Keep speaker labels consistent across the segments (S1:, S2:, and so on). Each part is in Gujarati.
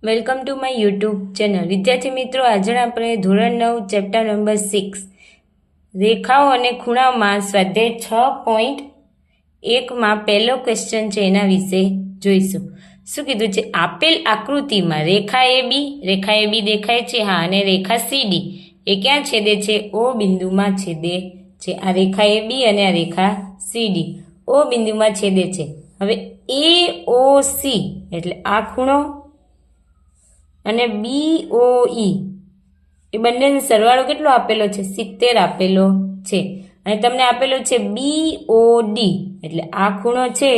S1: Welcome to my YouTube channel. વિદ્યાર્થી મિત્રો, આજે આપણે ધોરણ 9 ચેપ્ટર નંબર 6 રેખાઓ અને ખૂણામાં સ્વાધ્યાય 6.1માં પહેલો ક્વેશ્ચન છે એના વિશે જોઈશું. શું કીધું છે? આપેલ આકૃતિમાં રેખા AB દેખાય છે, હા, અને રેખા CD એ ક્યાં છેદે છે? O બિંદુમાં છેદે છે. આ રેખા AB અને આ રેખા CD O બિંદુમાં છેદે છે. હવે AOC એટલે આ ખૂણો અને BOE એ બંનેનો સરવાળો કેટલો આપેલો છે? 70 આપેલો છે. અને તમને આપેલો છે BOD એટલે આ ખૂણો છે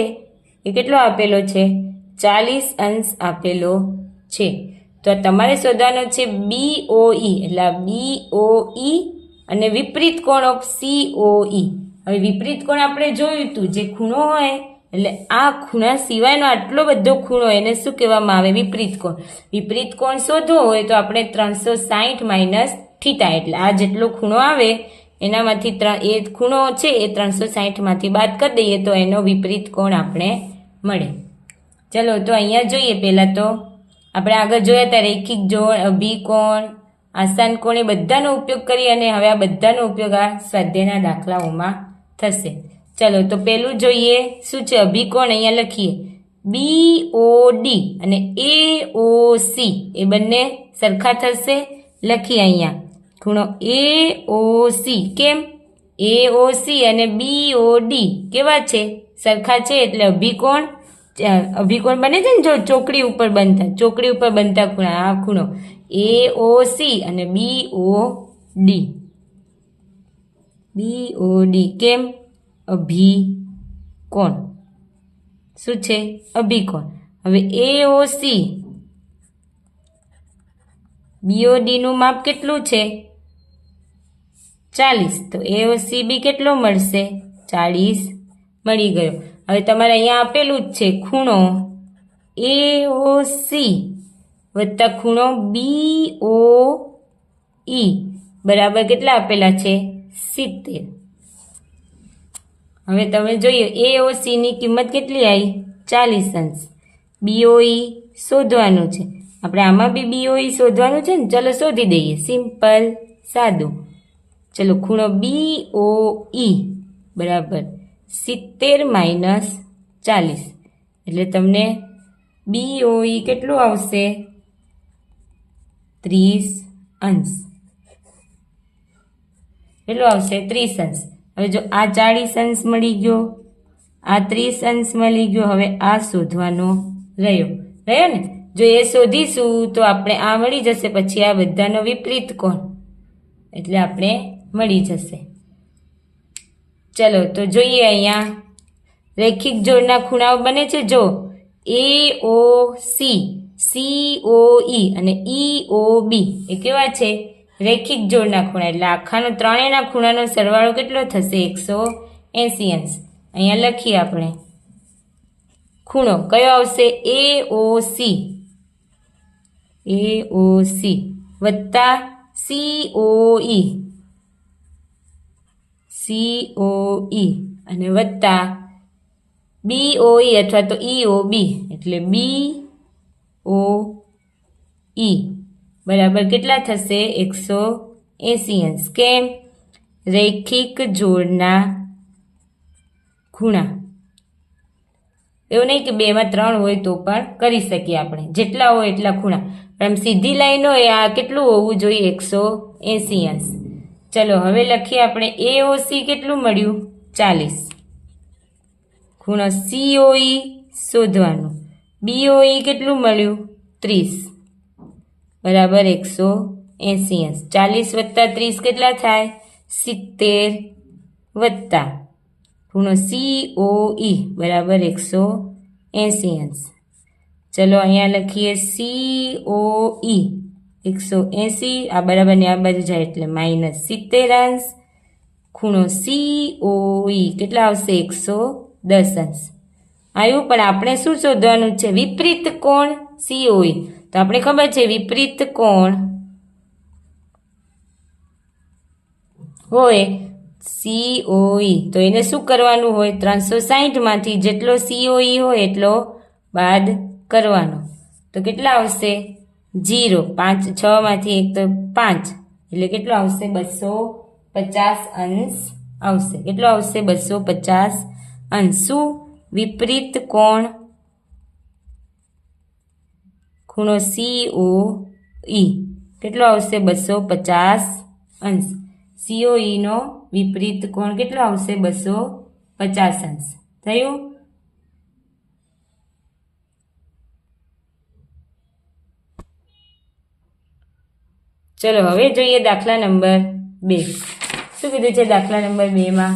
S1: એ કેટલો આપેલો છે? 40 અંશ આપેલો છે. તો તમારે શોધવાનો છે BOE એટલે આ BOE અને વિપરીત કોણ ઓફ COE. હવે વિપરીત કોણ આપણે જોયું હતું, જે ખૂણો હોય એટલે આ ખૂણા સિવાયનો આટલો બધો ખૂણો એને શું કહેવામાં આવે? વિપરીત કોણ. વિપરીત કોણ શોધવો હોય તો આપણે 360 માઇનસ થીટા એટલે આ જેટલો ખૂણો આવે એનામાંથી એ ખૂણો છે એ 360માંથી બાદ કરી દઈએ તો એનો વિપરીત કોણ આપણે મળે. ચલો તો અહીંયા જોઈએ. પહેલાં તો આપણે આગળ જોયા હતા રેખિક જોડ, અભિકોણ, આસાન કોણ એ બધાનો ઉપયોગ કરી અને હવે આ બધાનો ઉપયોગ આ સ્વાધ્યાયના દાખલાઓમાં થશે. ચલો તો પહેલું જોઈએ શું છે? અભિકોણ. અહીંયા લખીએ BOD અને AOC એ બંને સરખા થશે. લખીએ અહીંયા ખૂણો AOC. કેમ? AOC અને BOD કેવા છે? સરખા છે. એટલે અભિકોણ બને છે ને, જો ચોકડી ઉપર બનતા ખૂણા. આ ખૂણો AOC અને BOD કેમ? અભિકોણ. શું છે? અભિકોણ. હવે AOC BOD નું માપ કેટલું છે? 40. તો AOC બી કેટલો મળશે? 40 મળી ગયો. હવે તમારે અહીંયા આપેલું જ છે ખૂણો AOC વત્તા ખૂણો BOE બરાબર કેટલા આપેલા છે? 70. હવે તમે જોઈએ AOC ની કિંમત કેટલી આવી? 40 અંશ. BOE શોધવાનું છે આપણે. આમાં બી BOE શોધવાનું છે ને. ચલો શોધી દઈએ. સિમ્પલ, સાદું. ચલો ખૂણો BOE બરાબર 70 માઇનસ 40 એટલે તમને BOE કેટલું આવશે? 30 અંશ. કેટલું આવશે? 30 અંશ. હવે જો આ 40 અંશ મળી ગયો, આ 30 અંશ મળી ગયો. હવે આ શોધવાનો રહ્યો ને. જો એ શોધીશું તો આપણે આ મળી જશે. પછી આ બધાનો વિપરીત કોણ એટલે આપણે મળી જશે. ચલો તો જોઈએ. અહીંયા રેખિક જોડના ખૂણાઓ બને છે. જો AOC, COE અને EOB એ કેવા છે? રેખિક જોડના ખૂણા. એટલે આખાનો ત્રણેયના ખૂણાનો સરવાળો કેટલો થશે? 180 અંશ. અહીંયા લખીએ આપણે ખૂણો કયો આવશે? AOC વત્તા COE અને વત્તા BOE અથવા તો EOB એટલે BOE બરાબર કેટલા થશે? 180 અંશ. કેમ? રૈખિક જોડના ખૂણા. એવું નહીં કે 2માં 3 હોય તો પણ કરી શકીએ આપણે. જેટલા હોય એટલા ખૂણા. પણ સીધી લાઈન હોય આ કેટલું હોવું જોઈએ? 180 અંશ. ચલો હવે લખીએ આપણે AOC કેટલું મળ્યું? 40. ખૂણો COE શોધવાનું. BOE કેટલું મળ્યું? 30 બરાબર 180 અંશ. 40 વત્તા 30 કેટલા થાય? 70 વત્તા ખૂણો COE બરાબર 180 અંશ. ચલો અહીંયા લખીએ COE 180. આ બરાબર ને આ બાજુ જાય એટલે માઇનસ 70 અંશ. ખૂણો COE કેટલા આવશે? 110 અંશ આવ્યું. પણ આપણે શું શોધવાનું છે? વિપરીત કોણ COE. તો આપણે ખબર છે વિપરીત કોણ હોય COE તો એને શું કરવાનું હોય? 360માંથી જેટલો COE હોય એટલો બાદ કરવાનો. તો કેટલા આવશે 0. 5 6 માંથી 1 તો 5 એટલે કેટલો આવશે 250 અંશ આવશે. કેટલો આવશે 250 અંશ. શું વિપરીત કોણ ખૂણો COE કેટલો આવશે 250 અંશ. COE નો વિપરીત કોણ કેટલો આવશે 250 અંશ. થયું? ચલો હવે જોઈએ દાખલા નંબર 2. શું કીધું છે દાખલા નંબર 2 માં?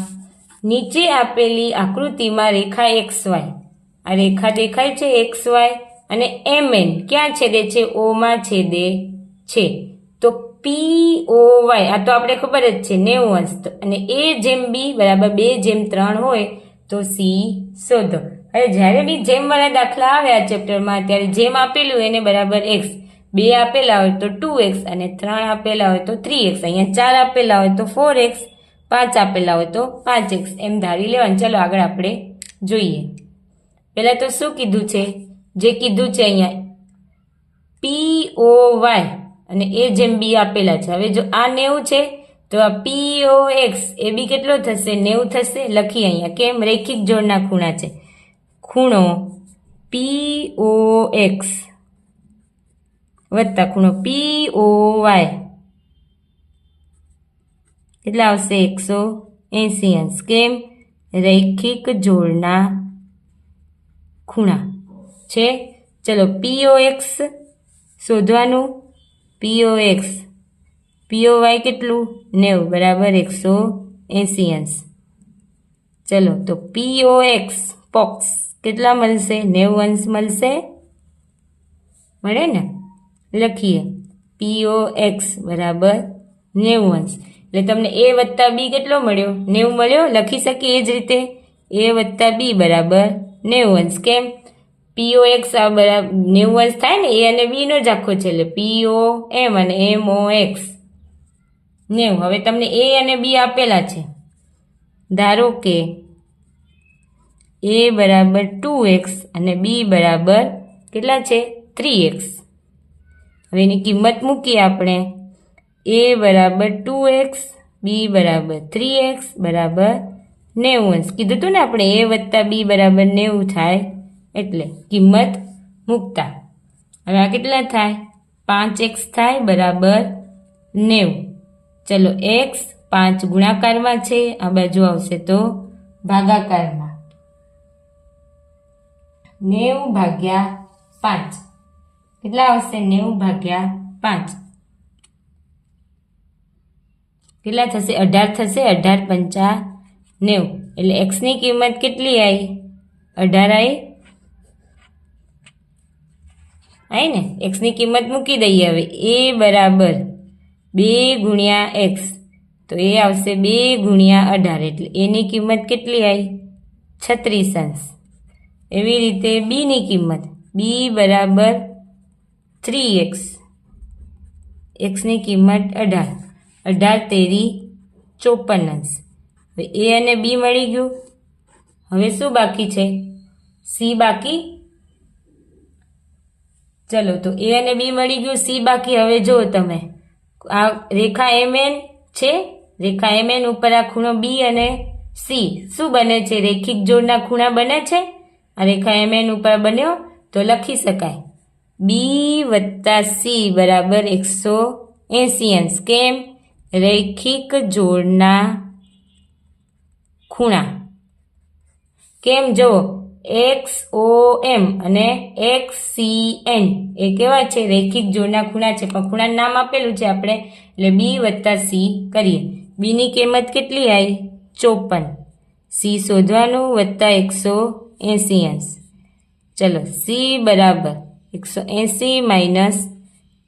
S1: નીચે આપેલી આકૃતિમાં રેખા XY, આ રેખા દેખાય છે XY, અને MN ક્યાં છેદે છે? O માં છેદે છે. તો POY આ તો આપણે ખબર જ છે 90 અંશ, અને A/B બરાબર 2/3 હોય તો C શોધો. હવે જ્યારે બી જેમ વાળા દાખલા આવે આ ચેપ્ટરમાં ત્યારે જેમ આપેલું એને બરાબર x, 2 આપેલા હોય તો 2x, અને 3 આપેલા હોય તો 3x, અહીંયા 4 આપેલા હોય તો 4x, 5 આપેલા હોય તો 5x એમ ધારી લેવાનું. ચાલો આગળ આપણે જોઈએ. પહેલા તો શું કીધું છે? જે કીધું છે અહીંયા POY અને A/B આપેલા છે. હવે જો આ 90 છે તો આ POX એ બી કેટલો થશે? 90 થશે. લખી અહીંયા. કેમ? રૈખિક જોડના ખૂણા છે. ખૂણો POX વત્તા ખૂણો POY કેટલા આવશે? 180 અંશ. કેમ? રૈખિક જોડના ખૂણા છે. ચલો POX શોધવાનું. POX POY કેટલું? 90 બરાબર 180 અંશ. ચલો તો POX કેટલા મળશે? 90 અંશ મળશે. મળે ને? લખીએ POX બરાબર 90 અંશ. એટલે તમને A વત્તા B કેટલો મળ્યો? 90 મળ્યો. લખી શકીએ એ જ રીતે A વત્તા B બરાબર 90 અંશ. કેમ? POX આ બરાબર 90 અંશ થાય ને, A અને B નો જ આખો છે, એટલે POM અને MOX 90. હવે તમને A અને B આપેલા છે. ધારો કે A બરાબર 2x અને B બરાબર કેટલા છે? 3x. હવે એની કિંમત મૂકીએ આપણે. A બરાબર 2x, B બરાબર 3x બરાબર 90 અંશ. કીધું હતું ને આપણે A વત્તા B બરાબર 90 થાય, એટલે કિંમત મૂકતા. હવે આ કેટલા થાય? 5x થાય બરાબર 90. ચલો x 5 ગુણાકારમાં છે, આ બાજુ આવશે તો ભાગાકારમાં. 90 ભાગ્યા 5 કેટલા આવશે? 90 ભાગ્યા 5 કેટલા થશે? 18 થશે. 18 પંચા 90. એટલે x ની કિંમત કેટલી આવી? 18 આવી ને? x ની કિંમત મૂકી દઈએ. હવે A બરાબર 2 ગુણ્યા x, તો એ આવશે 2 ગુણ્યા 18, એટલે એની કિંમત કેટલી આવી? 36 અંશ. એવી રીતે B ની કિંમત B બરાબર 3x, x ની કિંમત 18, 18 તેરી 54 અંશ. હવે A અને B મળી ગયું. હવે શું બાકી છે? C બાકી. ચલો તો A અને B મળી ગયું, C બાકી. હવે જો તમે આ રેખા MN છે, રેખા MN ઉપર આ ખૂણો B અને C શું બને છે? રૈખિક જોડના ખૂણા બને છે. આ રેખા MN ઉપર બન્યો તો લખી શકાય B વત્તા C બરાબર 180 અંશ. કેમ? રૈખિક જોડના ખૂણા. કેમ? જો XOM અને XCN એ કેવા છે? રૈખિક જોડના ખૂણા છે, પણ ખૂણાનું નામ આપેલું છે આપણે, એટલે B વત્તા C કરીએ. B ની કિંમત કેટલી આવી? 54. C શોધવાનું વત્તા 180 અંશ. ચલો C બરાબર 180 માઇનસ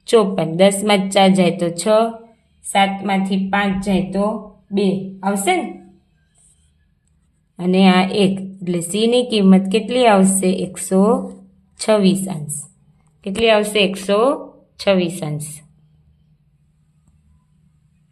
S1: 54. 10 માં 4 જાય તો 6, 7 માંથી 5 જાય તો 2 આવશે ને? અને આ 1, એટલે C ની કિંમત કેટલી આવશે? 126 અંશ. કેટલી આવશે? 126 અંશ.